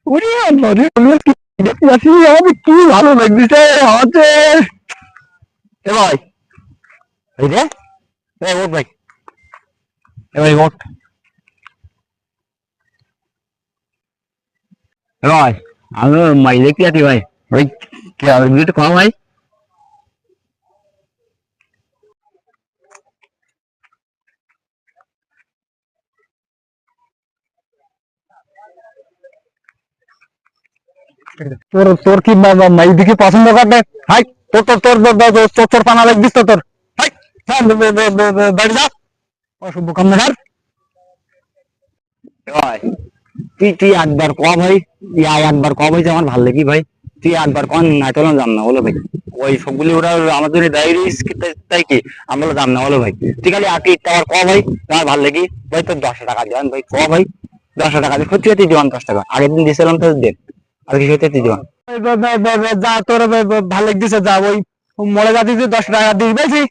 ওরে নরে কি দেখতে আসি আমি কি ভালো লাগছে আমাকে। এ ভাই, এই রে, এই ওঠ ভাই, এ ভাই ওঠ। এ ভাই, আমি মাই দেখতে আসি ভাই। ভাই কি আর একটু কম ভাই। তোর তোর কি মাই দেখি পছন্দ করবে? হাই, তোর তোর তোর তোর তোর পানা লাগবিস তো তোর। হাই, বাড়ি যা, অসভ্য কাম না। ভাই তুই তুই একবার ক ভাই, একবার ক ভাই যে আমার ভালো লাগি ভাই। তুই একবার কন না চলো যাম না বলো ভাই। ওই সবগুলি ওরা আমাদের ডায়েরি তাই কি আমরা যাম না বলো ভাই। তুই খালি আগে আমার ক ভাই, আমার ভালো লাগি ভাই। তোর 10 টাকা দেন ভাই, ক ভাই। 10 টাকা দিয়ে সত্যি সত্যি দিবান। 10 টাকা আগের দিন দিয়েছিলাম তো দেন, আর কি সত্যি দিবান। যা তোর ভালো লাগতেছে যা, ওই মরে যাতে 10 টাকা দিস বেশি।